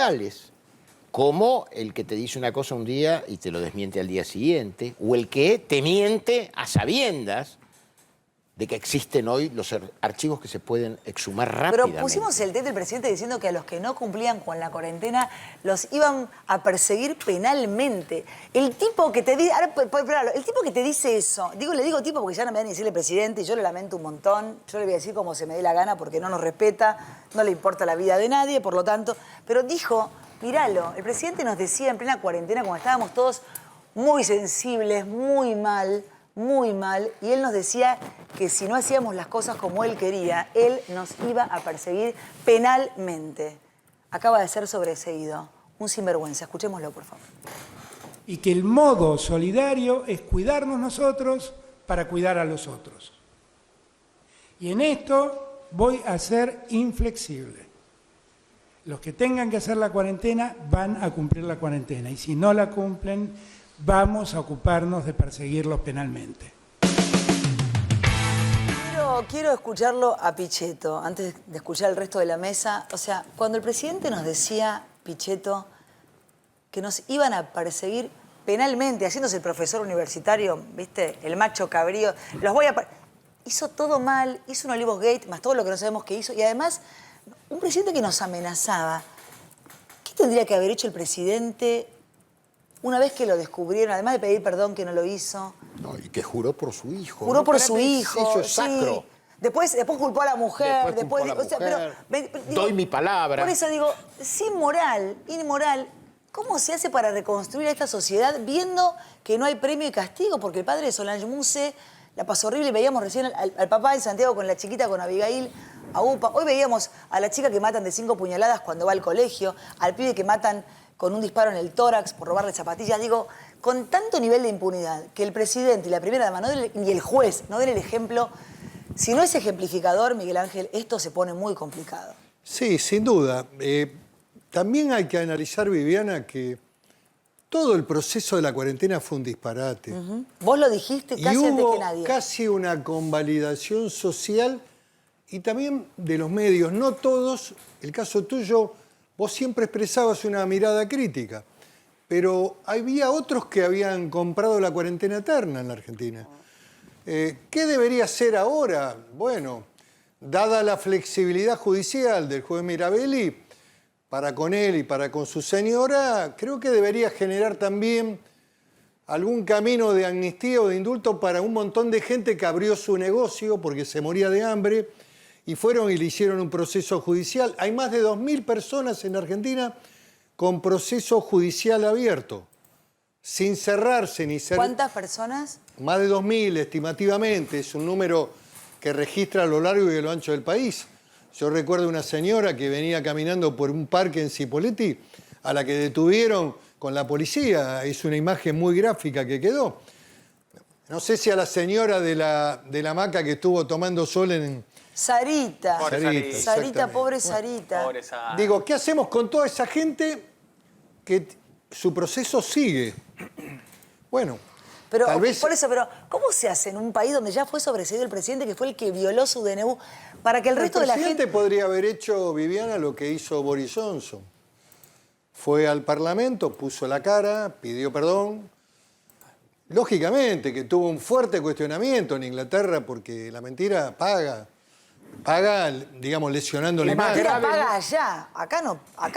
sociales, como el que te dice una cosa un día y te lo desmiente al día siguiente, o el que te miente a sabiendas de que existen hoy los archivos que se pueden exhumar rápidamente. Pero pusimos el tuit del presidente diciendo que a los que no cumplían con la cuarentena los iban a perseguir penalmente. El tipo que te dice, el tipo que te dice eso, le digo tipo porque ya no me da ni decirle presidente y yo le lamento un montón, yo le voy a decir como se me dé la gana porque no nos respeta, no le importa la vida de nadie, por lo tanto, pero dijo, míralo, el presidente nos decía en plena cuarentena cuando estábamos todos muy sensibles, muy mal, y él nos decía que si no hacíamos las cosas como él quería, él nos iba a perseguir penalmente. Acaba de ser sobreseído. Un sinvergüenza. Escuchémoslo, por favor. Y que el modo solidario es cuidarnos nosotros para cuidar a los otros. Y en esto voy a ser inflexible. Los que tengan que hacer la cuarentena van a cumplir la cuarentena. Y si no la cumplen, vamos a ocuparnos de perseguirlos penalmente. Quiero escucharlo a Pichetto, antes de escuchar el resto de la mesa. O sea, cuando el presidente nos decía, Pichetto, que nos iban a perseguir penalmente, haciéndose el profesor universitario, ¿viste? El macho cabrío. Hizo todo mal, hizo un Olivos Gate, más todo lo que no sabemos que hizo. Y además, un presidente que nos amenazaba. ¿Qué tendría que haber hecho el presidente una vez que lo descubrieron, además de pedir perdón que no lo hizo? No, y que juró por su hijo. Juró por su hijo. Eso es sacro. Sí. Después culpó a la mujer. Doy mi palabra. Por eso digo, sin moral, inmoral, ¿cómo se hace para reconstruir esta sociedad viendo que no hay premio y castigo? Porque el padre de Solange Muse la pasó horrible. Veíamos recién al papá en Santiago con la chiquita, con Abigail, a UPA. Hoy veíamos a la chica que matan de 5 puñaladas cuando va al colegio, al pibe que matan con un disparo en el tórax por robarle zapatillas. Digo, con tanto nivel de impunidad, que el presidente y la primera dama y el juez no den el ejemplo, si no es ejemplificador, Miguel Ángel, esto se pone muy complicado. Sí, sin duda. También hay que analizar, Viviana, que todo el proceso de la cuarentena fue un disparate. Vos lo dijiste casi antes que nadie. Casi una convalidación social y también de los medios. No todos, el caso tuyo, vos siempre expresabas una mirada crítica, pero había otros que habían comprado la cuarentena eterna en la Argentina. ¿Qué debería ser ahora? Bueno, dada la flexibilidad judicial del juez Mirabelli, para con él y para con su señora, creo que debería generar también algún camino de amnistía o de indulto para un montón de gente que abrió su negocio porque se moría de hambre y fueron y le hicieron un proceso judicial. Hay más de 2.000 personas en Argentina con proceso judicial abierto, sin cerrarse ni ser... ¿Cuántas personas? Más de 2.000 estimativamente, es un número que registra a lo largo y a lo ancho del país. Yo recuerdo una señora que venía caminando por un parque en Cipolletti, a la que detuvieron con la policía. Es una imagen muy gráfica que quedó. No sé si a la señora de la hamaca que estuvo tomando sol en... Sarita. Sarita, pobre Sarita. Pobre Sarita. Digo, ¿qué hacemos con toda esa gente que su proceso sigue? Bueno, pero, tal vez... Por eso, pero ¿cómo se hace en un país donde ya fue sobreseído el presidente, que fue el que violó su DNU, para que el resto de la gente... El presidente podría haber hecho, Viviana, lo que hizo Boris Johnson. Fue al Parlamento, puso la cara, pidió perdón. Lógicamente que tuvo un fuerte cuestionamiento en Inglaterra porque la mentira paga, digamos, lesionando la imagen. La mentira paga allá, acá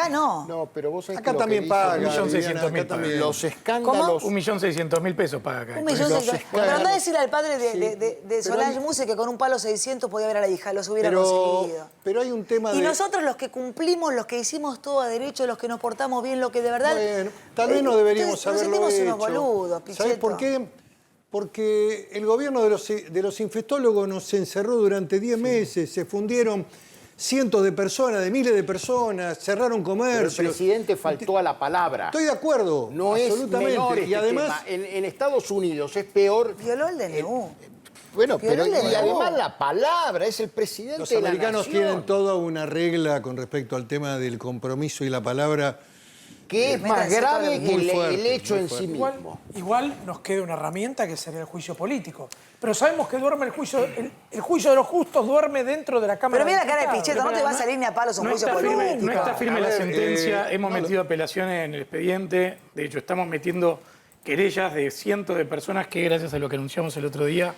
no. No, pero vos sabés Acá que también paga. 1.600.000 acá también. Los escándalos... 1.600.000 pesos paga acá. 1.600.000. Pero andá a decirle al padre de Solange Muse que con un palo 600 podía ver a la hija, los hubiera conseguido. Pero hay un tema y nosotros los que cumplimos, los que hicimos todo a derecho, los que nos portamos bien, lo que de verdad... Bueno, tal vez no deberíamos haberlo hecho. Unos boludos, Pichetto. ¿Sabés por qué? Porque el gobierno de los infectólogos nos encerró durante 10 meses, se fundieron cientos de personas, de miles de personas, cerraron comercios. Pero el presidente faltó a la palabra. Estoy de acuerdo, no absolutamente. Es menor este y además, tema. En Estados Unidos es peor. Violó el DNU. Bueno, pero y DNU. además la palabra es el presidente los de la americanos nación. tienen toda una regla con respecto al tema del compromiso y la palabra que es más Métanse todo lo grave que que Muy fuerte, el hecho muy en sí fuerte. mismo. Igual nos queda una herramienta que sería el juicio político. Pero sabemos que duerme el juicio de los justos duerme dentro de la Cámara. Pero mira la cara de Diputados. Pichetto, no te va a salir ni a palos un No juicio está firme, político. no está firme A la ver, sentencia, hemos no, metido apelaciones en el expediente, de hecho estamos metiendo querellas de cientos de personas que gracias a lo que anunciamos el otro día,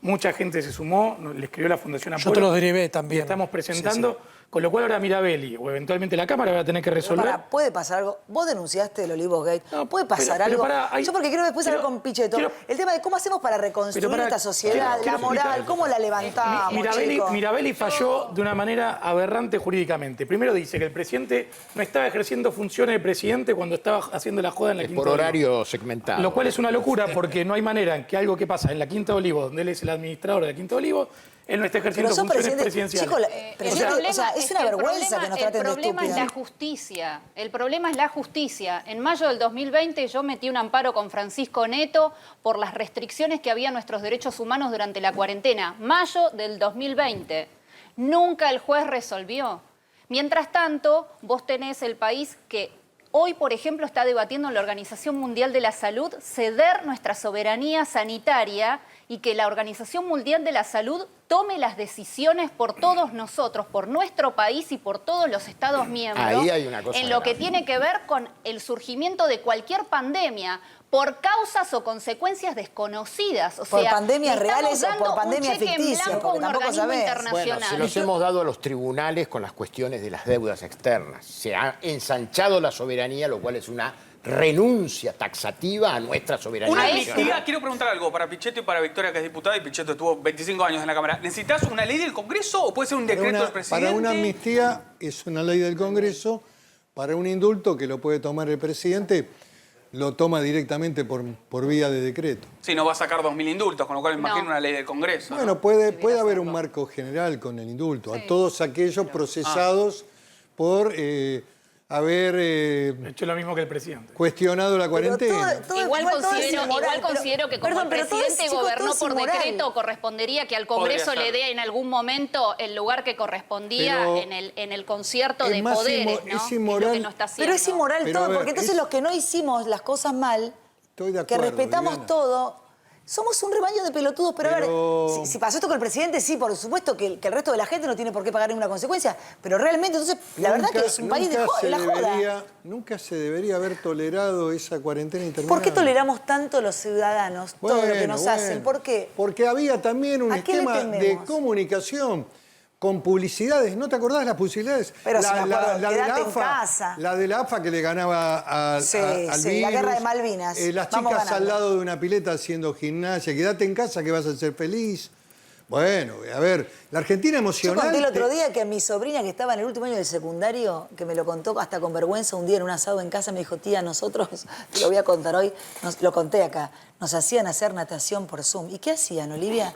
mucha gente se sumó, le escribió la Fundación Apolo. Yo te lo derivé Y también. estamos presentando, Sí, con lo cual ahora Mirabelli o eventualmente la Cámara va a tener que Pero resolver. pará, puede pasar algo. Vos denunciaste el Olivos Gate. No, ¿Puede pasar pero algo? pará, Yo porque quiero después hablar con Pichetto. El tema de cómo hacemos para reconstruir Pero pará, esta sociedad, quiero la moral, explicar. cómo la levantamos, chicos. Mirabelli falló de una manera aberrante jurídicamente. Primero dice que el presidente no estaba ejerciendo funciones de presidente cuando estaba haciendo la joda en la Quinta Por de Olivos. horario segmentado. Lo cual es una locura porque no hay manera en que algo que pasa en la Quinta de Olivos, donde él es el administrador de la Quinta de Olivos, él no esté ejerciendo Pero sos funciones presidente. presidenciales. Chicos, presidente, o sea, es una vergüenza que nos traten de El problema es la estúpidos. justicia. El problema es la justicia. En mayo del 2020 yo metí un amparo con Francisco Neto por las restricciones que había a nuestros derechos humanos durante la cuarentena. Mayo del 2020. Nunca el juez resolvió. Mientras tanto, vos tenés el país que hoy, por ejemplo, está debatiendo en la Organización Mundial de la Salud ceder nuestra soberanía sanitaria y que la Organización Mundial de la Salud tome las decisiones por todos nosotros, por nuestro país y por todos los Estados miembros. Ahí hay una cosa en lo que grave. tiene que ver con el surgimiento de cualquier pandemia por causas o consecuencias desconocidas. O Por sea, pandemias le estamos reales o por dando pandemias un cheque en ficticias, blanco a porque un tampoco organismo sabés. internacional. Bueno, se los hemos dado a los tribunales con las cuestiones de las deudas externas. Se ha ensanchado la soberanía, lo cual es una renuncia taxativa a nuestra soberanía Una nacional. amnistía, quiero preguntar algo para Pichetto y para Victoria, que es diputada, y Pichetto estuvo 25 años en la Cámara. ¿Necesitas una ley del Congreso o puede ser un decreto del presidente? Para una amnistía es una ley del Congreso, para un indulto que lo puede tomar el presidente, lo toma directamente por vía de decreto. Sí, no va a sacar 2.000 indultos, con lo cual me imagino No. una ley del Congreso. Bueno, ¿no? puede haber un marco general con el indulto, a todos aquellos procesados por haber hecho lo mismo que el presidente. cuestionado la cuarentena. Igual considero que como Perdón, el pero todo presidente es, chicos, gobernó todo es por inmoral. decreto, correspondería que al Congreso Podría le ser. dé en algún momento el lugar que correspondía Pero en el concierto es de más poderes, es ¿no? Que es lo inmoral. que no está haciendo. Pero es inmoral Pero, a todo, ver, porque entonces es- los que no hicimos las cosas mal, Estoy de que acuerdo, respetamos Viviana. todo, somos un rebaño de pelotudos. Pero, Pero- a ver, si pasó esto con el presidente, sí, por supuesto que el resto de la gente no tiene por qué pagar ninguna consecuencia. Pero realmente, entonces, la verdad que es un país de la joda. Nunca se debería haber tolerado esa cuarentena interminable. ¿Por qué toleramos tanto los ciudadanos todo lo que Bueno, nos bueno. hacen? ¿Por qué? Porque había también un ¿A qué le esquema de tememos? comunicación con publicidades. ¿No te acordás de las publicidades? Pero sí me acuerdo, de la quedate en AFA, casa. La de la AFA que le ganaba al Sí, al sí, la virus. guerra de Malvinas. Las Vamos chicas al ganando. lado de una pileta haciendo gimnasia. Quédate en casa que vas a ser feliz. Bueno, a ver, la Argentina Yo emocional... conté el otro día que mi sobrina, que estaba en el último año del secundario, que me lo contó hasta con vergüenza un día en un asado en casa, me dijo, tía, nosotros, te lo voy a contar hoy, lo conté acá, nos hacían hacer natación por Zoom. ¿Y qué hacían, Olivia?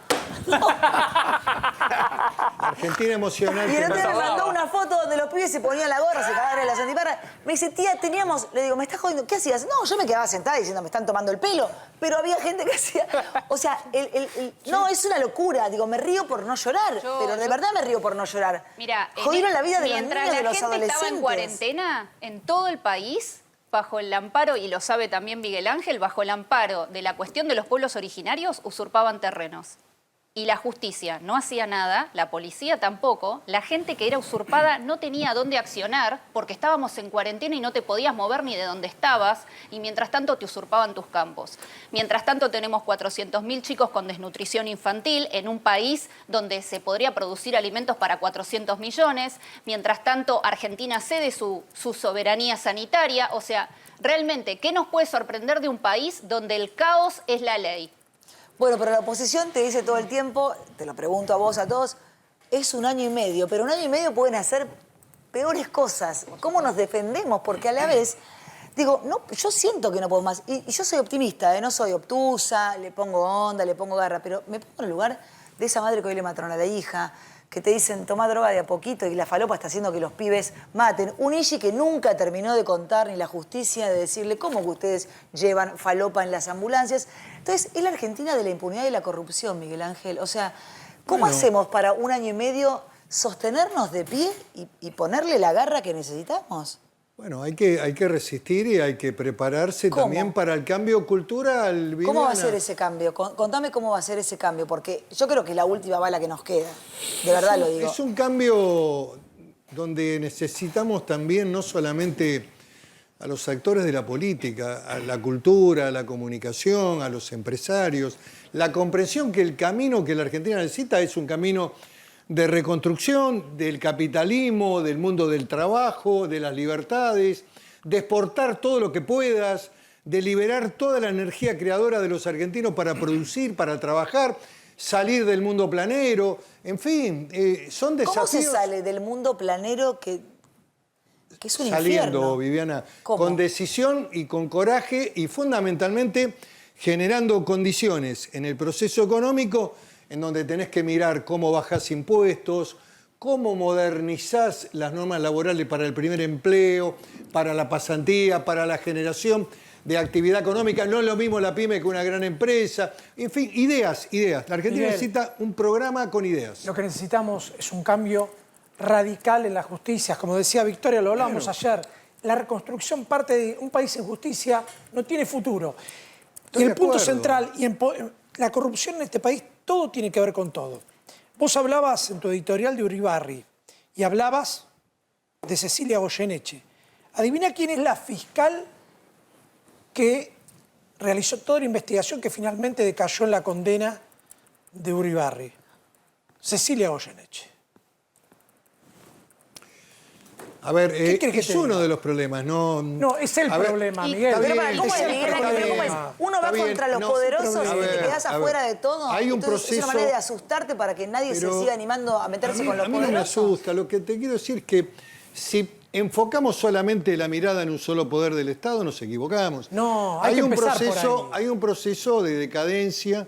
Argentina emocional. Y el que otro no- día me mandó una foto donde los pibes se ponían la gorra, se cagaban en las antiparras. Me dice, tía, teníamos... Le digo, ¿me estás jodiendo? ¿Qué hacías? No, yo me quedaba sentada diciendo, me están tomando el pelo. Pero había gente que hacía... O sea, no, es una locura. Digo, me río por no llorar. Pero de verdad me río por no llorar. Mira, jodieron la vida de los mientras niños, de la los gente adolescentes. estaba en cuarentena, en todo el país, bajo el amparo, y lo sabe también Miguel Ángel, bajo el amparo de la cuestión de los pueblos originarios, usurpaban terrenos. Y la justicia no hacía nada, la policía tampoco, la gente que era usurpada no tenía dónde accionar porque estábamos en cuarentena y no te podías mover ni de donde estabas y mientras tanto te usurpaban tus campos. Mientras tanto tenemos 400.000 chicos con desnutrición infantil en un país donde se podría producir alimentos para 400 millones. Mientras tanto Argentina cede su soberanía sanitaria. O sea, realmente, ¿qué nos puede sorprender de un país donde el caos es la ley? Bueno, pero la oposición te dice todo el tiempo, te lo pregunto a vos, a todos, es 1 año y medio, pero 1 año y medio pueden hacer peores cosas. ¿Cómo nos defendemos? Porque a la vez, digo, no, yo siento que no puedo más. Y yo soy optimista, no soy obtusa, le pongo onda, le pongo garra, pero me pongo en el lugar de esa madre que hoy le mataron a la hija, que te dicen, toma droga de a poquito y la falopa está haciendo que los pibes maten. Un Igi que nunca terminó de contar ni la justicia de decirle cómo que ustedes llevan falopa en las ambulancias. Entonces, es la Argentina de la impunidad y la corrupción, Miguel Ángel. O sea, ¿cómo hacemos para 1 año y medio sostenernos de pie y ponerle la garra que necesitamos? Bueno, hay que resistir y hay que prepararse ¿Cómo? también para el cambio cultural. ¿Cómo va a Viviana. ser ese cambio? Contame cómo va a ser ese cambio, porque yo creo que es la última bala que nos queda. De verdad lo digo. Es un cambio donde necesitamos también no solamente a los actores de la política, a la cultura, a la comunicación, a los empresarios, la comprensión que el camino que la Argentina necesita es un camino de reconstrucción del capitalismo, del mundo del trabajo, de las libertades, de exportar todo lo que puedas, de liberar toda la energía creadora de los argentinos para producir, para trabajar, salir del mundo planero, en fin, son desafíos. ¿Cómo se sale del mundo planero que es un Saliendo, infierno? Viviana, ¿Cómo? con decisión y con coraje y fundamentalmente generando condiciones en el proceso económico en donde tenés que mirar cómo bajás impuestos, cómo modernizás las normas laborales para el primer empleo, para la pasantía, para la generación de actividad económica. No es lo mismo la pyme que una gran empresa. En fin, ideas. La Argentina Miguel, necesita un programa con ideas. Lo que necesitamos es un cambio radical en la justicia. Como decía Victoria, lo hablábamos ayer, la reconstrucción parte de un país en justicia no tiene futuro. Estoy Y de el punto acuerdo. central, la corrupción en este país, todo tiene que ver con todo. Vos hablabas en tu editorial de Uribarri y hablabas de Cecilia Goyeneche. Adivina quién es la fiscal que realizó toda la investigación que finalmente decayó en la condena de Uribarri. Cecilia Goyeneche. A ver, ¿Qué crees que es te uno diga? de los problemas, ¿no? No, es el A ver, problema, Y- Miguel. está pero bien, para, ¿cómo es es, el Miguel Ángel? problema. ¿Cómo es? Uno va Está bien, contra los no, poderosos a y ver, te quedás a ver. afuera de todo. Hay un Entonces, es proceso- una manera de asustarte para que nadie Pero se siga animando a meterse con los a mí no me poderosos. asusta. Lo que te quiero decir es que si enfocamos solamente la mirada en un solo poder del Estado, nos equivocamos. No, hay que un empezar por proceso, ahí. hay un proceso de decadencia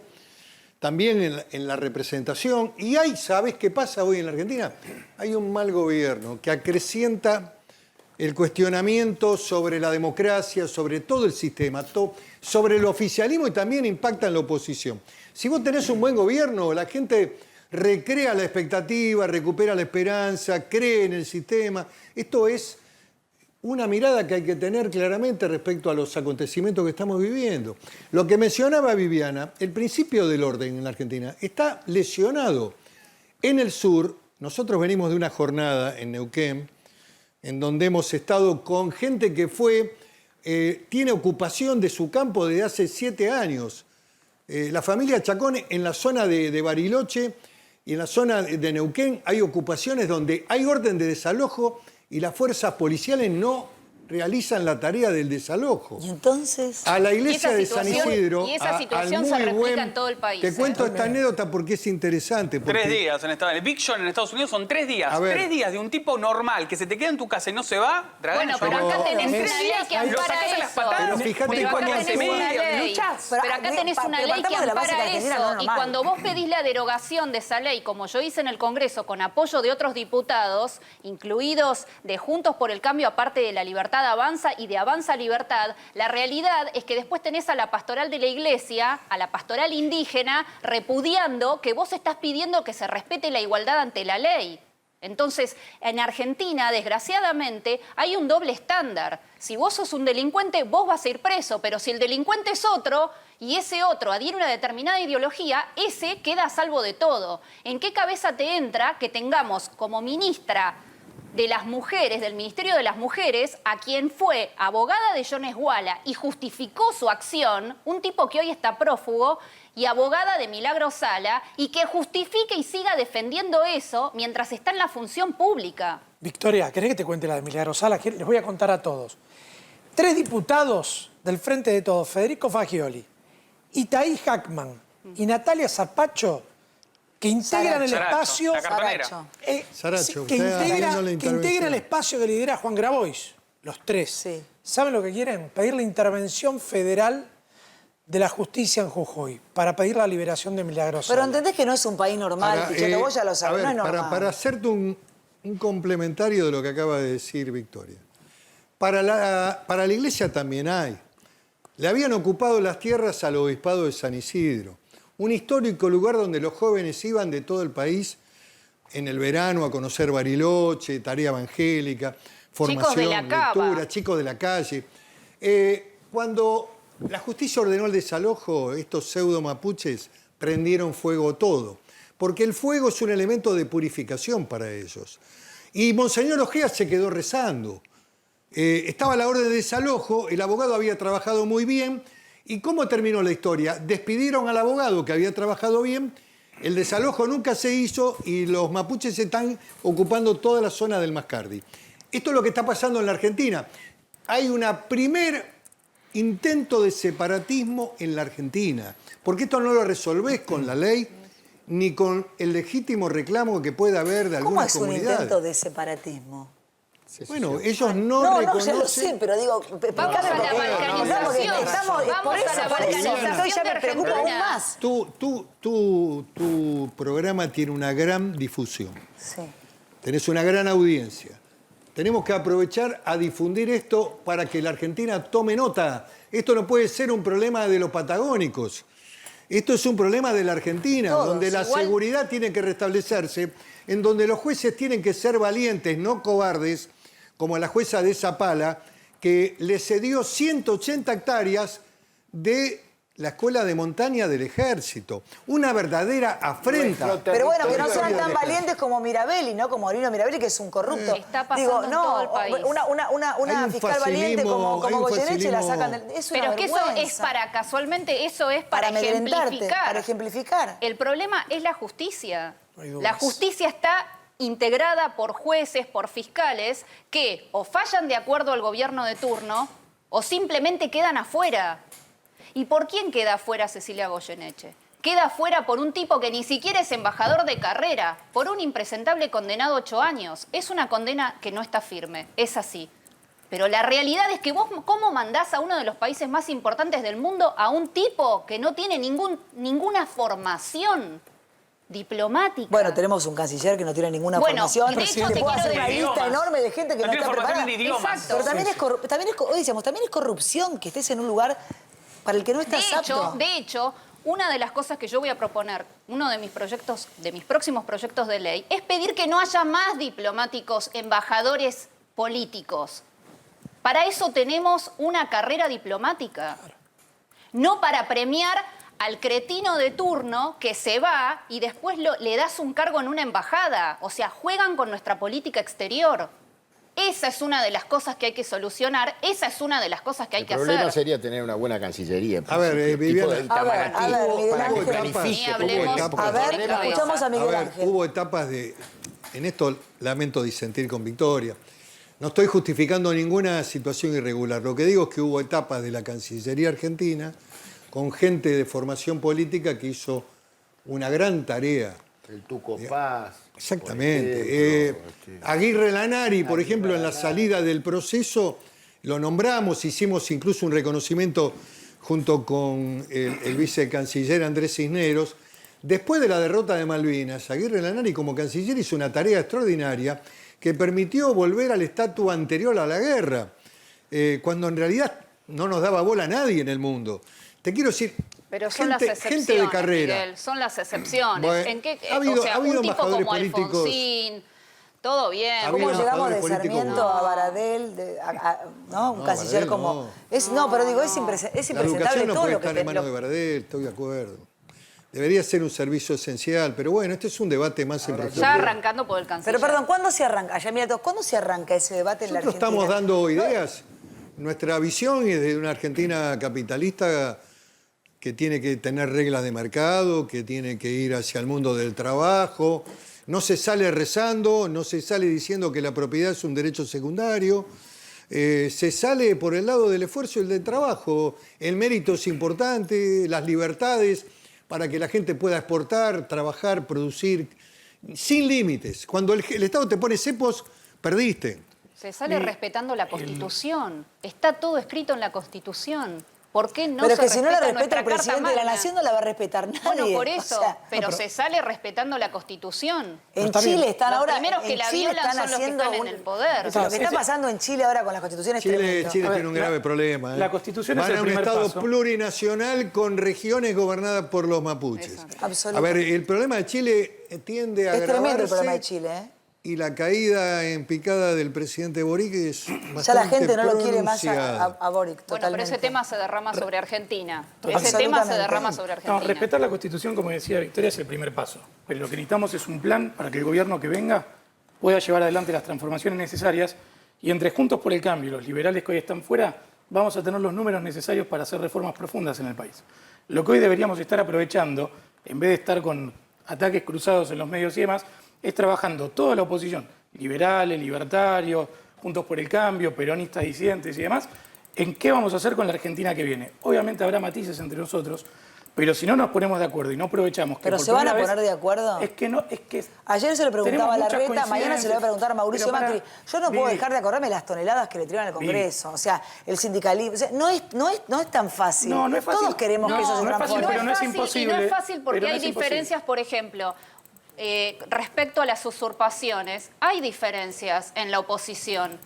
también en la representación. Y ¿sabes qué pasa hoy en la Argentina? Hay un mal gobierno que acrecienta el cuestionamiento sobre la democracia, sobre todo el sistema, sobre el oficialismo y también impacta en la oposición. Si vos tenés un buen gobierno, la gente recrea la expectativa, recupera la esperanza, cree en el sistema. Esto es una mirada que hay que tener claramente respecto a los acontecimientos que estamos viviendo. Lo que mencionaba Viviana, el principio del orden en la Argentina está lesionado. En el sur, nosotros venimos de una jornada en Neuquén, en donde hemos estado con gente que tiene ocupación de su campo desde hace 7 años. La familia Chacón en la zona de Bariloche y en la zona de Neuquén hay ocupaciones donde hay orden de desalojo y las fuerzas policiales no realizan la tarea del desalojo. Y entonces... A la iglesia esa de San situación- Isidro. y esa al situación muy se replica buen- en todo el país, Te cuento ¿eh? esta anécdota porque es interesante. 3 días en Estados Unidos. El Big John en Estados Unidos son 3 días. A ver. 3 días de un tipo normal que se te queda en tu casa y no se va. Dragán, Bueno, yo pero no- acá tenés en una 3 ley días que lo ampara sacás a las eso. patadas. Pero fíjate Pero acá cómo tenés se una medio, ley. luchás. Pero acá tenés una Pero ley que partamos de la base que ampara Argentina eso. no es Y normal. cuando vos pedís la derogación de esa ley, como yo hice en el Congreso, con apoyo de otros diputados, incluidos de Juntos por el Cambio, aparte de La Libertad Avanza y de Avanza Libertad, la realidad es que después tenés a la pastoral de la iglesia, a la pastoral indígena, repudiando que vos estás pidiendo que se respete la igualdad ante la ley. Entonces, en Argentina, desgraciadamente, hay un doble estándar. Si vos sos un delincuente, vos vas a ir preso, pero si el delincuente es otro y ese otro adhiere a una determinada ideología, ese queda a salvo de todo. ¿En qué cabeza te entra que tengamos como ministra de las mujeres, del Ministerio de las Mujeres, a quien fue abogada de John Esguala y justificó su acción, un tipo que hoy está prófugo, y abogada de Milagro Sala, y que justifique y siga defendiendo eso mientras está en la función pública? Victoria, ¿querés que te cuente la de Milagro Sala? Les voy a contar a todos. 3 diputados del Frente de Todos, Federico Fagioli, Itaí Hackman y Natalia Zapaccio, que integran el Saracho, espacio... la cartonera. Saracho. Saracho, que usted haciendo la integra el intervención. espacio que lidera Juan Grabois, los 3. Sí. ¿Saben lo que quieren? Pedir la intervención federal de la justicia en Jujuy para pedir la liberación de Milagro Sala. Pero entendés que no es un país normal, Ahora, Pichetto, vos ya lo a sabés, ver, no es normal. para hacerte un complementario de lo que acaba de decir Victoria. Para la iglesia también hay. Le habían ocupado las tierras al obispado de San Isidro, un histórico lugar donde los jóvenes iban de todo el país en el verano a conocer Bariloche, tarea evangélica. formación, de la cava. lectura, chicos de la calle. Cuando la justicia ordenó el desalojo, estos pseudo mapuches prendieron fuego todo, porque el fuego es un elemento de purificación para ellos. Y Monseñor Ojea se quedó rezando. Estaba la orden de desalojo, el abogado había trabajado muy bien. ¿Y cómo terminó la historia? Despidieron al abogado que había trabajado bien, el desalojo nunca se hizo y los mapuches están ocupando toda la zona del Mascardi. Esto es lo que está pasando en la Argentina. Hay un primer intento de separatismo en la Argentina, porque esto no lo resolvés con la ley ni con el legítimo reclamo que pueda haber de ¿Cómo algunas es un comunidades. intento de separatismo? Bueno, ellos no No, reconocen... ya lo sé, pero digo, Vamos a la balcanización. Vamos a la balcanización ya de me preocupa aún Argentina. más. Tu programa tiene una gran difusión. Sí. Tenés una gran audiencia. Tenemos que aprovechar a difundir esto para que la Argentina tome nota. Esto no puede ser un problema de los patagónicos. Esto es un problema de la Argentina, Todos, donde la igual. seguridad tiene que restablecerse, en donde los jueces tienen que ser valientes, no cobardes, como la jueza de Zapala, que le cedió 180 hectáreas de la escuela de montaña del ejército. Una verdadera afrenta. Pero bueno, que no sean Territorio tan del valientes como Mirabelli, ¿no? Como Aurelio Mirabelli, que es un corrupto. Está pasando en todo el país. Una Hay un fiscal valiente como hay un Goyeneche la facilismo. sacan del... Es una Pero es que eso vergüenza. es para, casualmente, eso es para amedrentarte, ejemplificar. para ejemplificar. El problema es la justicia. No hay dudas. La justicia está integrada por jueces, por fiscales, que o fallan de acuerdo al gobierno de turno o simplemente quedan afuera. ¿Y por quién queda afuera Cecilia Goyeneche? Queda afuera por un tipo que ni siquiera es embajador de carrera, por un impresentable condenado 8 años. Es una condena que no está firme, es así. Pero la realidad es que vos, ¿cómo mandás a uno de los países más importantes del mundo a un tipo que no tiene ninguna formación diplomática? Bueno, tenemos un canciller que no tiene ninguna Bueno, formación. y de hecho que te puede quiero hacer una decir- lista enorme de gente que no, No tiene está formación preparada. en idiomas. Exacto. Pero también hoy decíamos, también es corrupción que estés en un lugar para el que no estás apto. De hecho, una de las cosas que yo voy a proponer, uno de mis proyectos, de mis próximos proyectos de ley, es pedir que no haya más diplomáticos, embajadores políticos. Para eso tenemos una carrera diplomática. No para premiar al cretino de turno que se va y después le das un cargo en una embajada. O sea, juegan con nuestra política exterior. Esa es una de las cosas que hay que solucionar, esa es una de las cosas que hay que El problema hacer. sería tener una buena cancillería. A ver, Viviana. A ver, Miguel para que Ángel. planifique, Ni hubo hablemos etapas. A ver, de cabeza. escuchamos a Miguel A ver, Ángel. hubo etapas de... En esto lamento disentir con Victoria. No estoy justificando ninguna situación irregular. Lo que digo es que hubo etapas de la Cancillería argentina con gente de formación política que hizo una gran tarea. El Tuco Paz. Exactamente. por ejemplo, Aguirre Lanari, por ejemplo, en la salida del proceso, lo nombramos, hicimos incluso un reconocimiento junto con el vicecanciller Andrés Cisneros. Después de la derrota de Malvinas, Aguirre Lanari como canciller hizo una tarea extraordinaria que permitió volver al estatus anterior a la guerra, cuando en realidad no nos daba bola a nadie en el mundo. Te quiero decir, Pero son gente, las excepciones, gente de carrera. Miguel, son las excepciones. Bueno, ¿En qué, ha habido- o sea, ha habido un tipo embajadores como políticos. Alfonsín, todo bien. Ha ¿Cómo habido llegamos de embajadores políticos Sarmiento como- a Baradel? ¿No? Un No, canciller Baradel como... no. Pero digo, es La impresentable educación no todo puede lo que... estar en manos de Baradel, estoy de acuerdo. Debería ser un servicio esencial, pero bueno, este es un debate más en Ya profundidad. arrancando por el canciller. Pero perdón, ¿cuándo se arranca? Ya, mira, ¿cuándo se arranca ese debate en la Nosotros Argentina? estamos dando ideas. Nuestra visión es de una Argentina capitalista que tiene que tener reglas de mercado, que tiene que ir hacia el mundo del trabajo. No se sale rezando, no se sale diciendo que la propiedad es un derecho secundario. Se sale por el lado del esfuerzo y el del trabajo. El mérito es importante, las libertades para que la gente pueda exportar, trabajar, producir, sin límites. Cuando el Estado te pone cepos, perdiste. Se sale respetando la Constitución. Está todo escrito en la Constitución. ¿Por qué no Pero es se que si no la respeta respeta el nuestra Carta presidente de la Magna? Nación, no la va a respetar nadie. Bueno, por O eso, sea, pero se sale respetando la Constitución. en está bien. Chile están Los ahora... primeros que en la Chile violan están son los que haciendo están en el poder. Lo que está pasando en Chile ahora con las constituciones es tremendo. Chile A ver, tiene un grave problema. la Constitución Van es el a un primer Estado paso. plurinacional con regiones gobernadas por los mapuches. Absolutamente. A ver, el problema de Chile tiende a Es tremendo el agravarse problema de Chile, ¿eh? y la caída en picada del presidente Boric es bastante Ya la gente no lo quiere más pronunciada. a Boric, Bueno, totalmente. pero ese tema se derrama sobre Argentina. Ese Absolutamente. tema se derrama sobre Argentina. No, respetar la Constitución, como decía Victoria, es el primer paso. Pero lo que necesitamos es un plan para que el gobierno que venga pueda llevar adelante las transformaciones necesarias y entre Juntos por el Cambio y los liberales que hoy están fuera, vamos a tener los números necesarios para hacer reformas profundas en el país. Lo que hoy deberíamos estar aprovechando, en vez de estar con ataques cruzados en los medios y demás, es trabajando toda la oposición, liberales, libertarios, Juntos por el Cambio, peronistas disidentes y demás, en qué vamos a hacer con la Argentina que viene. Obviamente habrá matices entre nosotros, pero si no nos ponemos de acuerdo y no aprovechamos que ¿Pero por se van a primera poner vez- de acuerdo? Es que no, es que... Ayer se lo preguntaba a tenemos muchas Larreta, mañana se lo voy a preguntar a Mauricio coincidencias, pero Macri. Yo no puedo Vivi, dejar de acordarme las toneladas que le tiraron al Congreso. O sea, el sindicalismo. O sea, no es tan fácil. No es fácil. Todos queremos que eso se no es fácil, transforme. pero no es fácil, imposible. Y no es fácil porque pero no hay es imposible. diferencias, por ejemplo, respecto a las usurpaciones, hay diferencias en la oposición.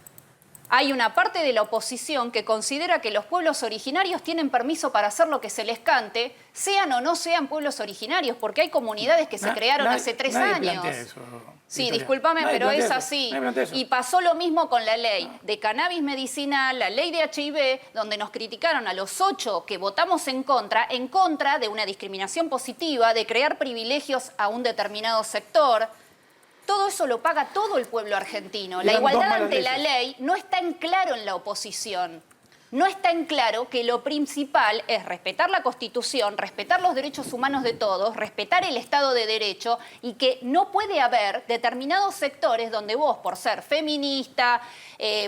Hay una parte de la oposición que considera que los pueblos originarios tienen permiso para hacer lo que se les cante, sean o no sean pueblos originarios, porque hay comunidades que se crearon hace 3 nadie años. plantea eso, Sí, Victoria. discúlpame, Nadie pero plantea es eso, así. nadie plantea eso. Y pasó lo mismo con la ley de cannabis medicinal, la ley de HIV, donde nos criticaron a los 8 que votamos en contra de una discriminación positiva, de crear privilegios a un determinado sector. Todo eso lo paga todo el pueblo argentino. La Eran dos igualdad malas ante la leyes. ley no está en claro en la oposición. No está en claro que lo principal es respetar la Constitución, respetar los derechos humanos de todos, respetar el Estado de Derecho y que no puede haber determinados sectores donde vos, por ser feminista,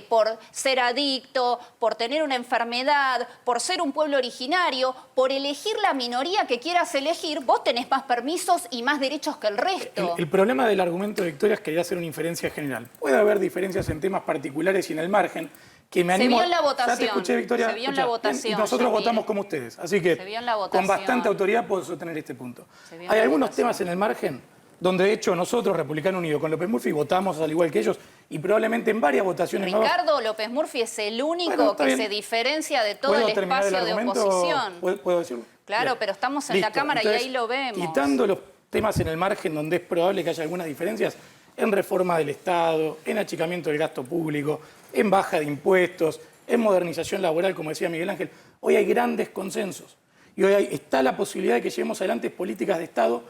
por ser adicto, por tener una enfermedad, por ser un pueblo originario, por elegir la minoría que quieras elegir, vos tenés más permisos y más derechos que el resto. El problema del argumento de Victoria es que quería hacer una inferencia general. Puede haber diferencias en temas particulares y en el margen, que me Se animo... vio en la Ya te votación, escuché, Victoria. se vio en la votación, Y nosotros ya, votamos mire. como ustedes. Así que Se vio en la con votación. bastante autoridad puedo sostener este punto. Se vio en Hay la algunos votación. temas en el margen donde, de hecho, nosotros, Republicano Unido, con López Murphy, votamos al igual que ellos y probablemente en varias votaciones nuevas... Ricardo López Murphy es el único Bueno, está que bien. se diferencia de todo ¿Puedo el terminar espacio de argumento? oposición. ¿Puedo decirlo? Claro, Bien. pero estamos en la Listo. Cámara y Entonces, ahí lo vemos. Quitando los temas en el margen donde es probable que haya algunas diferencias, en reforma del Estado, en achicamiento del gasto público, en baja de impuestos, en modernización laboral, como decía Miguel Ángel, hoy hay grandes consensos. Y hoy está la posibilidad de que llevemos adelante políticas de Estado.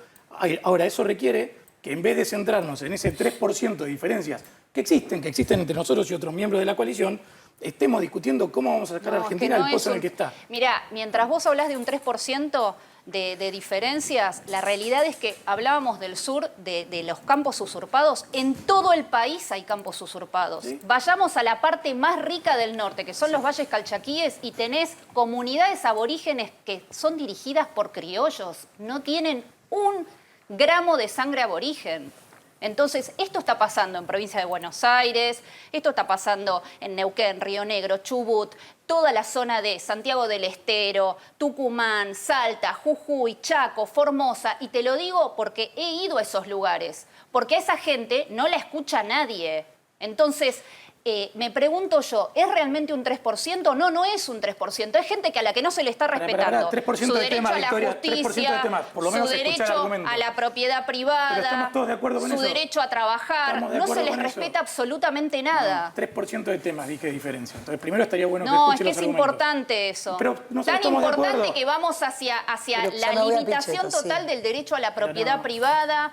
Ahora, eso requiere que en vez de centrarnos en ese 3% de diferencias que existen entre nosotros y otros miembros de la coalición, estemos discutiendo cómo vamos a sacar a No, es que Argentina no del pozo es en el un- que está. Mirá, mientras vos hablás de un 3% de diferencias, la realidad es que hablábamos del sur, de los campos usurpados. En todo el país hay campos usurpados. Sí. Vayamos a la parte más rica del norte, que son los valles calchaquíes, y tenés comunidades aborígenes que son dirigidas por criollos. No tienen un gramo de sangre aborigen. Entonces, esto está pasando en provincia de Buenos Aires, esto está pasando en Neuquén, Río Negro, Chubut, toda la zona de Santiago del Estero, Tucumán, Salta, Jujuy, Chaco, Formosa. Y te lo digo porque he ido a esos lugares, porque a esa gente no la escucha nadie. Entonces, me pregunto yo, ¿es realmente un 3%? No, no es un 3%. Es gente a la que no se le está respetando 3% su de derecho temas, a la Victoria, 3% de justicia, temas. Por lo menos su escuchar derecho argumentos. a la propiedad Pero privada, estamos todos de acuerdo con su eso. derecho a trabajar. Estamos de No se acuerdo les con eso. respeta absolutamente nada. 3% de temas, dije diferencia. Entonces, primero estaría bueno No, que es escuche que los es argumentos. importante eso. Pero nosotros Tan estamos de importante acuerdo. que vamos hacia Pero la ya me voy a limitación Pichetto, total sí. del derecho a la propiedad no. privada,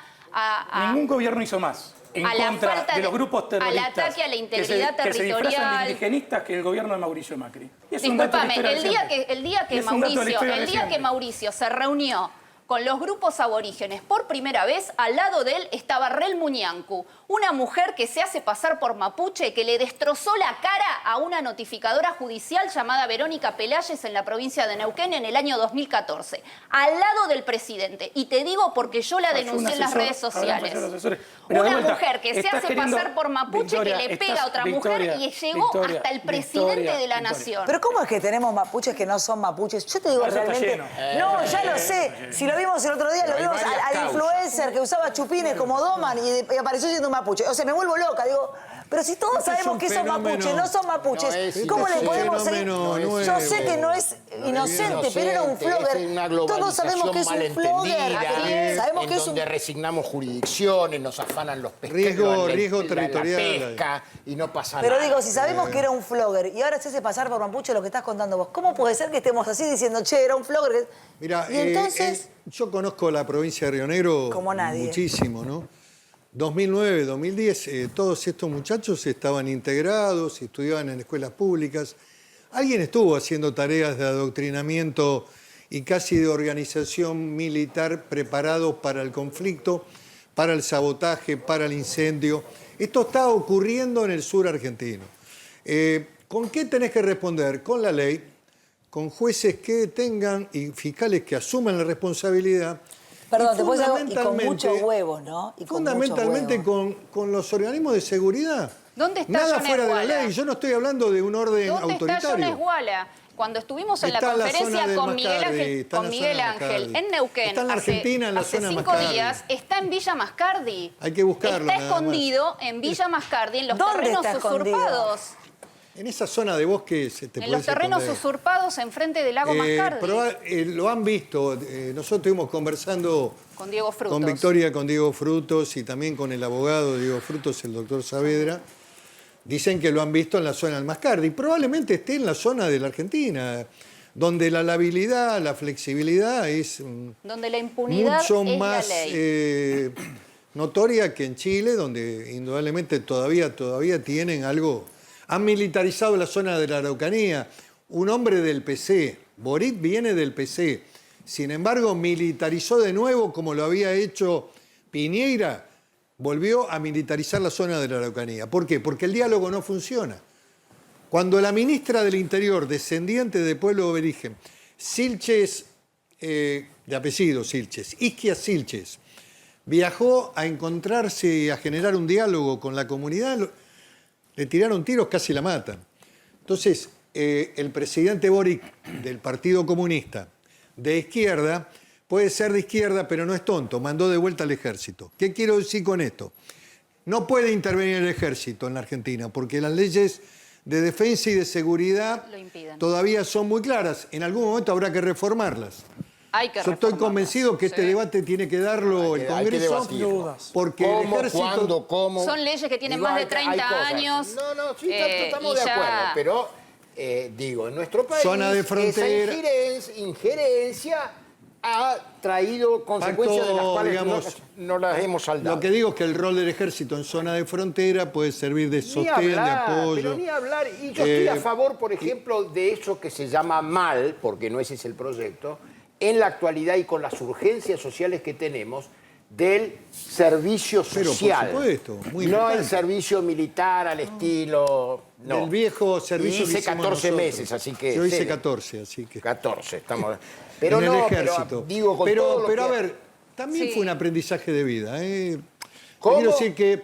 Ningún gobierno hizo más en a la contra falta de los de- grupos al terroristas. ataque a la integridad que se disfrazan de territorial. indigenistas que el gobierno de Mauricio Macri. Y es un dato de la Disculpame, historia el día reciente. que Y es un dato de la historia el día que reciente. Mauricio se reunió con los grupos aborígenes por primera vez, al lado de él estaba Rel Muñancu, una mujer que se hace pasar por mapuche, que le destrozó la cara a una notificadora judicial llamada Verónica Pelayes en la provincia de Neuquén en el año 2014, al lado del presidente. Y te digo porque yo la Falló un denuncié en las asesor, redes sociales. habrán fallado asesores. Pero de Una vuelta, mujer que se estás hace queriendo- pasar por mapuche, Victoria, que le pega estás- a otra Victoria, mujer y llegó Victoria, hasta el presidente Victoria, de la Victoria. nación. Pero ¿cómo es que tenemos mapuches que no son mapuches? Yo te digo No, eso está realmente... lleno. No, ya lo sé. Si lo vimos el otro día, lo hay vimos varias al causas. influencer que usaba chupines como Doman y apareció siendo un mapuche. O sea, me vuelvo loca. Digo, Pero si todos Este es sabemos un que son fenómeno- mapuches, no son mapuches, No es ¿cómo le un podemos seguir? fenómeno nuevo. Yo sé que no es inocente, pero era un flogger. Es una Todos sabemos que es un flogger. malentendida, Sabemos en que es un donde resignamos jurisdicciones, nos afanan los pescadores. Riesgo la territorial. pesca y no pasa Pero nada. digo, si sabemos que era un flogger y ahora se hace pasar por mapuche lo que estás contando vos, ¿cómo puede ser que estemos así diciendo, che, era un flogger? Mira, y entonces, yo conozco la provincia de Río Negro Como nadie. muchísimo, ¿no? 2009, 2010, todos estos muchachos estaban integrados, estudiaban en escuelas públicas. Alguien estuvo haciendo tareas de adoctrinamiento y casi de organización militar preparados para el conflicto, para el sabotaje, para el incendio. Esto está ocurriendo en el sur argentino. ¿Con qué tenés que responder? Con la ley, con jueces que tengan y fiscales que asuman la responsabilidad. perdón, Y te puedes decir, y con fundamentalmente- muchos huevos, ¿no? Y con Fundamentalmente muchos huevos. con los organismos de seguridad. ¿Dónde está Nada Jones fuera de la Walla? ley. Yo no estoy hablando de un orden ¿Dónde está Jones autoritario. Walla? Cuando estuvimos en la Está en la conferencia zona del con Miguel Mascardi, Ángel, está en la zona del Mascardi. en Neuquén, Está en la Argentina, en la hace zona de 5 Mascardi. días, está en Villa Mascardi. Hay que buscarlo, Está nada más. escondido en Villa Mascardi, en los ¿Dónde terrenos está escondido? usurpados. En esa zona de bosque se te En puede los terrenos esconder. usurpados enfrente del lago Mascardi. Lo han visto. Nosotros estuvimos conversando Con Diego Frutos. con Victoria, con Diego Frutos y también con el abogado de Diego Frutos, el doctor Saavedra. Dicen que lo han visto en la zona del Mascardi. Probablemente esté en la zona de la Argentina, donde la labilidad, la flexibilidad es Donde la impunidad mucho es más la ley. notoria que en Chile, donde indudablemente todavía tienen algo. Han militarizado la zona de la Araucanía. Un hombre del PC, Boric viene del PC. Sin embargo, militarizó de nuevo como lo había hecho Piñera. Volvió a militarizar la zona de la Araucanía. ¿Por qué? Porque el diálogo no funciona. Cuando la ministra del Interior, descendiente de pueblo aborigen, Silches, de apellido Silches, Isquia Silches, viajó a encontrarse y a generar un diálogo con la comunidad, le tiraron tiros, casi la matan. Entonces, el presidente Boric del Partido Comunista, de izquierda, puede ser de izquierda, pero no es tonto, mandó de vuelta al ejército. ¿Qué quiero decir con esto? No puede intervenir el ejército en la Argentina, porque las leyes de defensa y de seguridad Lo impiden. todavía son muy claras. En algún momento habrá que reformarlas. Hay que Yo estoy reformarlas, convencido que este sí. debate tiene que darlo el Hay que Congreso, debatirlo. Dudas. porque el ¿Cómo, ejército... cuándo, cómo? Son leyes que tienen Digo, más de hay 30 cosas. años, No, sí, estamos y de ya- acuerdo, pero digo, en nuestro país Zona de frontera. esa injerencia ha traído consecuencias de las cuales digamos, no las hemos saldado. Lo que digo es que el rol del ejército en zona de frontera puede servir de Ni sostén, hablar, de apoyo. pero ni hablar. Y yo estoy a Eh, favor, por ejemplo, de eso que se llama mal, porque no ese es el proyecto, en la actualidad y con las urgencias sociales que tenemos, del servicio Pero, por social. supuesto, muy no importante. el servicio militar al estilo... No. Del viejo servicio Y que hice hicimos 14 nosotros. meses, así que... Yo hice serio. 14, así que... 14, estamos... Pero en el no, ejército. pero digo con pero, todo lo pero que- a ver, también Sí. fue un aprendizaje de vida. ¿Cómo? Quiero decir que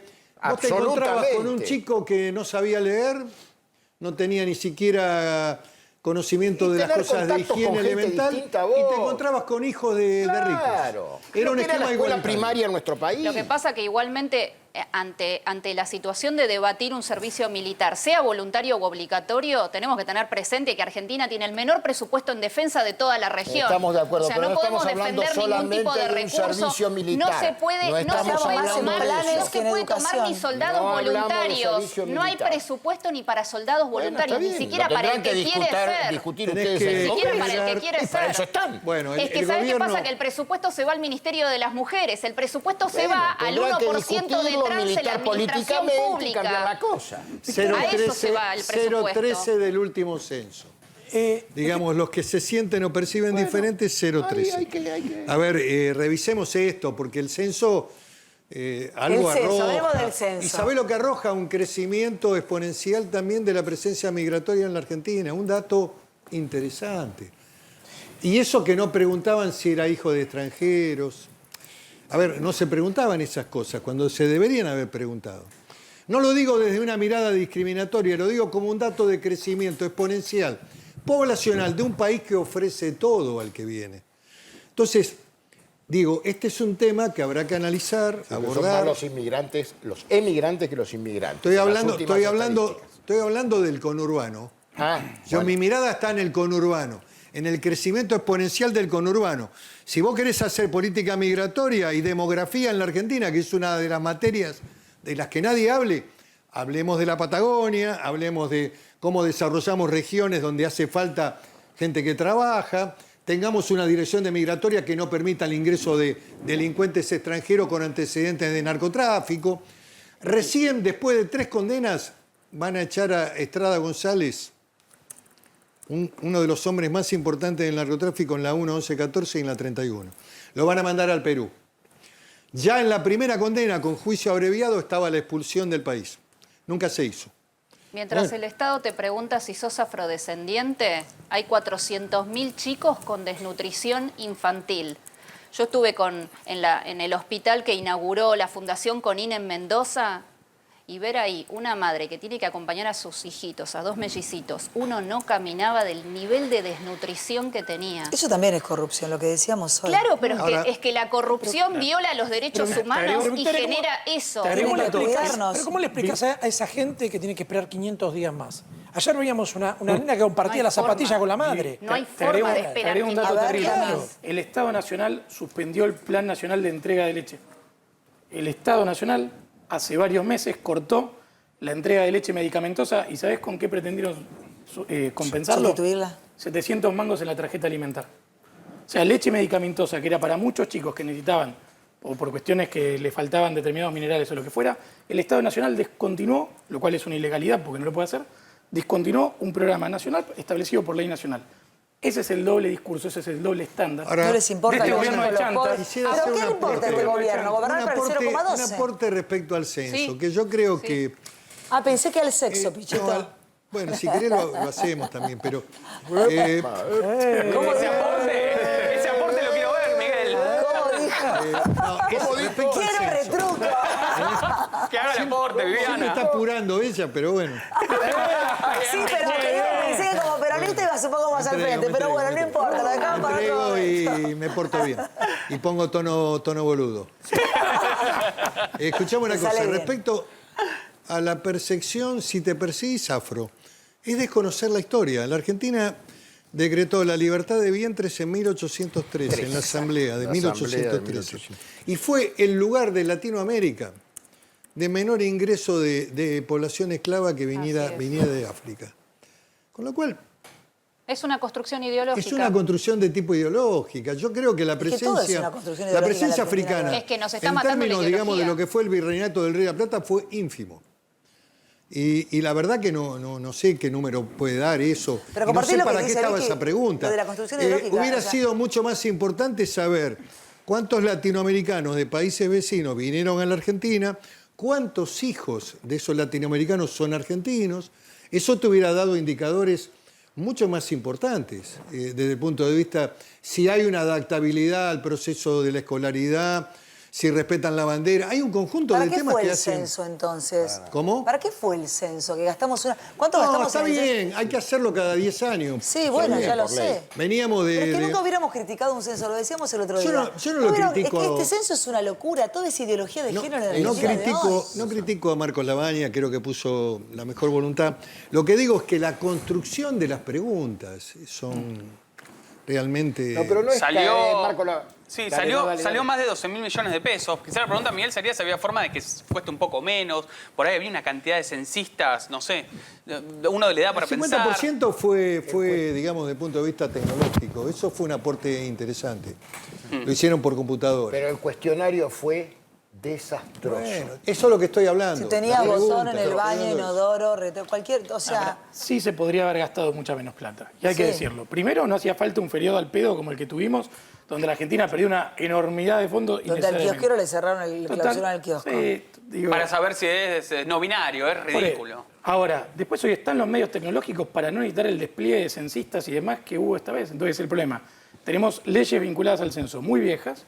vos te encontrabas con un Absolutamente. chico que no sabía leer, no tenía ni siquiera conocimiento Y de las tener cosas de contactos con higiene gente elemental, distinta a y te vos. encontrabas con hijos de ricos. Claro. Era un Lo que esquema la escuela igualitario. primaria en nuestro país. Lo que pasa que igualmente ante la situación de debatir un servicio militar, sea voluntario u obligatorio, tenemos que tener presente que Argentina tiene el menor presupuesto en defensa de toda la región. Estamos de acuerdo, o sea, pero no no podemos estamos hablando defender ningún tipo de solamente de un recurso. servicio militar. No se puede, No no se estamos puede hablando tomar, de planes no que se en puede tomar educación. ni soldados No hablamos de voluntarios. servicio No hay militar. presupuesto ni para soldados Bueno, voluntarios, está ni bien, siquiera lo para el que tendrán quiere ser. discutir Tenés ustedes que- en el Ni siquiera para el que Congreso. quiere Y para ser. eso están. Bueno, Es que el ¿sabes gobierno... qué pasa? Que el presupuesto se va al Ministerio de las Mujeres. El presupuesto se Bueno, va al tendrán que 1% de discutirlo trance en la militar administración políticamente y cambiar la pública. cosa. A eso se va el presupuesto. 0,13 del último censo. Digamos, los que se sienten o perciben diferentes, 0,13. hay que- A ver, revisemos esto, porque el censo algo El censo, arroja. hablemos del censo. ¿Y sabe lo que arroja? Un crecimiento exponencial también de la presencia migratoria en la Argentina. Un dato interesante. Y eso que no preguntaban si era hijo de extranjeros. A ver, no se preguntaban esas cosas cuando se deberían haber preguntado. No lo digo desde una mirada discriminatoria, lo digo como un dato de crecimiento exponencial, poblacional, de un país que ofrece todo al que viene. Entonces, digo, este es un tema que habrá que analizar, Son más abordar. los inmigrantes, los emigrantes que los inmigrantes. Estoy Las hablando, últimas estoy hablando del conurbano. Mi mirada está en el conurbano, en el crecimiento exponencial del conurbano. Si vos querés hacer política migratoria y demografía en la Argentina, que es una de las materias de las que nadie hable, hablemos de la Patagonia, hablemos de cómo desarrollamos regiones donde hace falta gente que trabaja, tengamos una dirección de migratoria que no permita el ingreso de delincuentes extranjeros con antecedentes de narcotráfico. Recién, después de 3 condenas, van a echar a Estrada González, uno de los hombres más importantes del narcotráfico, en la 1, 11, 14 y en la 31. Lo van a mandar al Perú. Ya en la primera condena, con juicio abreviado, estaba la expulsión del país. Nunca se hizo. Mientras el Estado te pregunta si sos afrodescendiente, hay 400.000 chicos con desnutrición infantil. Yo estuve en el hospital que inauguró la Fundación Conin en Mendoza y ver ahí una madre que tiene que acompañar a sus hijitos, a 2 mellicitos. Uno no caminaba del nivel de desnutrición que tenía. Eso también es corrupción, lo que decíamos hoy. Claro, pero Ahora, es que la corrupción viola los derechos humanos y genera eso. ¿Cómo le explicas, Cuidarnos. pero ¿cómo le explicas a esa gente que tiene que esperar 500 días más? Ayer veíamos una nena que compartía No hay las zapatillas forma. con la madre. No hay Te agrego- forma de te esperar. agrego un dato A ver, terrible. claro. El Estado Nacional suspendió el Plan Nacional de Entrega de Leche. El Estado Nacional hace varios meses cortó la entrega de leche medicamentosa y ¿sabés con qué pretendieron compensarlo? Sustituirla. 700 mangos en la tarjeta alimentar. O sea, leche medicamentosa, que era para muchos chicos que necesitaban, o por cuestiones que le faltaban determinados minerales o lo que fuera, el Estado Nacional descontinuó, lo cual es una ilegalidad porque no lo puede hacer, descontinuó un programa nacional establecido por ley nacional. Ese es el doble discurso, ese es el doble estándar. Ahora, No les importa de este que gobierno vayan de con los chantas. pobres. Quisiera ¿Pero hacer qué le un importa a aporte. este gobierno? ¿Gobernar para el un 0,12? aporte respecto al censo, Sí. que yo creo que... Ah, pensé que al sexo, no, Pichito. bueno, si querés lo hacemos también, pero... Ese aporte lo quiero ver, Miguel. ¿Cómo dijo? respecto al Quiero censo. retruco. Que haga el aporte, Sí me está Viviana. apurando ella, pero bueno. Sí, pero yo pensé que como peronista ibas un poco más al frente. Pero bueno, no importa, lo dejamos para otro Entrego momento. y me porto bien. Y pongo tono boludo. Escuchame una Te cosa. sale bien. Respecto a la percepción, si te percibís afro, es desconocer la historia. La Argentina decretó la libertad de vientres en 1813, en la Asamblea de La Asamblea de 1813. Y fue el lugar de Latinoamérica de menor ingreso de población esclava que venía de África. Con lo cual, Es una construcción ideológica. es una construcción de tipo ideológica. Yo creo que la que todo es presencia, una construcción la ideológica presencia en la Argentina. africana, Es que nos está en matando la términos, digamos, de ideología. lo que fue el virreinato del Río de la Plata, fue ínfimo. Y la verdad que no sé qué número puede dar eso. Pero Y no compartí sé lo que para qué dice estaba Vicky, esa pregunta. lo de la construcción ideológica, Hubiera o sea. sido mucho más importante saber cuántos latinoamericanos de países vecinos vinieron a la Argentina, cuántos hijos de esos latinoamericanos son argentinos. Eso te hubiera dado indicadores mucho más importantes desde el punto de vista si hay una adaptabilidad al proceso de la escolaridad, si respetan la bandera. Hay un conjunto ¿Para de qué temas fue que el hacen... censo entonces? ¿Cómo? ¿Para qué fue el censo? Que gastamos una... ¿Cuánto No, gastamos está en el censo? bien, hay que hacerlo cada 10 años. Sí, bueno, bien, ya lo por ley. sé. Veníamos de... Pero es que de- nunca hubiéramos criticado un censo, lo decíamos el otro Yo día. no- yo no lo critico. Es que este censo es una locura, todo es ideología de género en la no Argentina de hoy. no critico a Marcos Labaña, creo que puso la mejor voluntad. Lo que digo es que la construcción de las preguntas son realmente... No, pero no es Salió, Marco la... sí, Dale, salió, no, dale, salió dale. más de 12.000 millones de pesos. Quizá la pregunta, Miguel, sería si había forma de que cueste un poco menos. Por ahí había una cantidad de censistas, no sé. Uno le da para El pensar. 50% fue, digamos, desde el punto de vista tecnológico. Eso fue un aporte interesante. Lo hicieron por computadora. Pero el cuestionario fue desastroso. Bueno, eso es lo que estoy hablando. Si tenías La pregunta, bozón en el lo baño, que digo es- inodoro, cualquier... O sea... Ahora, sí se podría haber gastado mucha menos plata. Y hay que Sí. decirlo. Primero, no hacía falta un feriado al pedo como el que tuvimos, donde la Argentina perdió una enormidad de fondos. Donde al innecesariamente. kiosquero le cerraron el Total, clausuraron el kiosco. sí, digo, Para saber si es no binario, es por ahí. ridículo. Ahora, después hoy están los medios tecnológicos para no necesitar el despliegue de censistas y demás que hubo esta vez. Entonces, el problema, tenemos leyes vinculadas al censo muy viejas,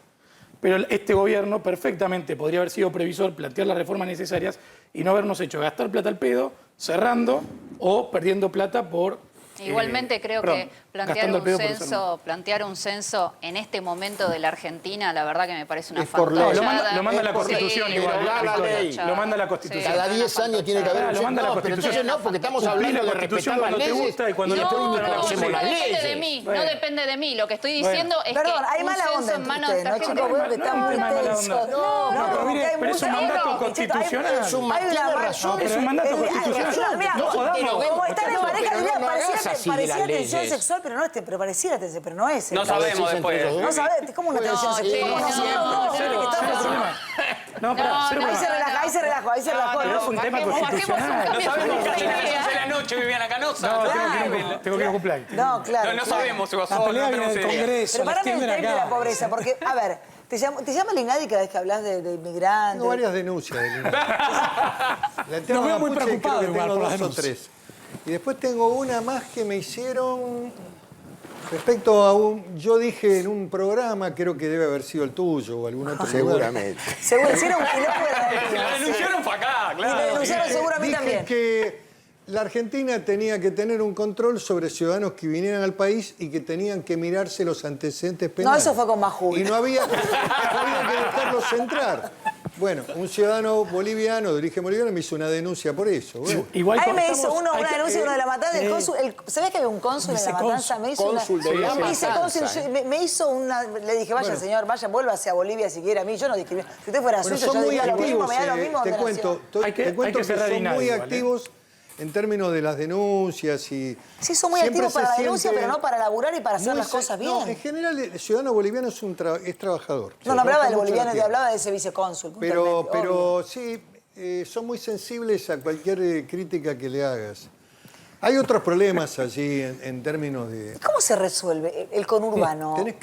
pero este gobierno perfectamente podría haber sido previsor, plantear las reformas necesarias y no habernos hecho gastar plata al pedo, cerrando o perdiendo plata por Igualmente creo perdón, que plantear gastando el un pedo por plantear un censo en este momento de la Argentina, la verdad que me parece una Es por ley. No, fantochada. lo manda la Es por ley. Constitución Sí, igual. Pero da la Victoria. ley. Lo manda la Constitución. Cada 10 años tiene que haber un Lo manda la censo. No, pero Constitución. entonces no, porque estamos Cumplí hablando la de Constitución respetar las cuando te leyes gusta y cuando no te después gusta, ni no la conocemos cumplís. las No depende de leyes. mí, Bueno. no depende de mí. Lo que estoy diciendo es Perdón, hay que un mala onda censo en entre manos de ustedes, ¿no, esta chicos? gente... Veo que están muy mala onda. tensos. No, pero mire, hay pero es un mucha- mandato no, constitucional. hay Tiene una razón. Es un mandato constitucional. Mira, No jodamos. como están en No, pareja, pero diría, no hagas parecía así parecía las tensión leyes. sexual, pero no es, pero pareciera tensión, pero no es. No sabemos después. No sabes, es como una tensión sexual. Como nosotros dos, gente que estamos No, pará, cero Ahí problema. se relaja, ahí se relajó, ahí se relajó. Pero es un tema constitucional. No sabemos qué hacen a las 11 de la noche, Viviana Canosa. No, Claro. tengo que ir a cumpleaños. No, claro. No claro. sabemos si vas La a pelea viene del Congreso, Pero la parame el extienden tema de la acá. pobreza, porque, a ver, te llama el INADI cada vez que hablas de inmigrantes. Tengo varias denuncias del INADI. La Nos veo muy mapuche preocupados creo que igual tengo por las 2 o denuncias. 3. Y después tengo una más que me hicieron respecto a un... Yo dije en un programa, creo que debe haber sido el tuyo o algún otro lugar. Seguramente. Seguro, hicieron un quilombo de la Si la denunciaron fue acá, Y me claro. denunciaron seguro a mí Dije también. que la Argentina tenía que tener un control sobre ciudadanos que vinieran al país y que tenían que mirarse los antecedentes penales. eso fue con Majul. Y no había que dejarlos entrar. Bueno, un ciudadano boliviano, de origen boliviano, me hizo una denuncia por eso. Bueno. Igual Ahí me estamos- hizo uno hay una que- denuncia, uno de la matanza. El cónsul, ¿sabés que había un cónsul en la matanza? Me hizo Cónsul de la Matanza, me hizo una. Le dije, vaya Bueno. señor, vaya, vuélvase a Bolivia si quiere. A mí, yo no discrimino. Si usted fuera Bueno, suyo, yo son muy diría lo mismo, activos, me da lo mismo te donde cuento, nació. Hay que te cuento que cerrar son INADI muy igual, ¿eh? activos en términos de las denuncias y... Sí, son muy siempre activos para la se denuncia, siente pero no para laburar y para hacer muy las se- cosas bien. No, en general el ciudadano boliviano es trabajador. No, no hablaba trabaja del mucho boliviano, la te tierra. hablaba de ese vicecónsul. Pero puntualmente, obvio. sí, son muy sensibles a cualquier crítica que le hagas. Hay otros problemas allí en términos de... ¿Cómo se resuelve el conurbano? Tenés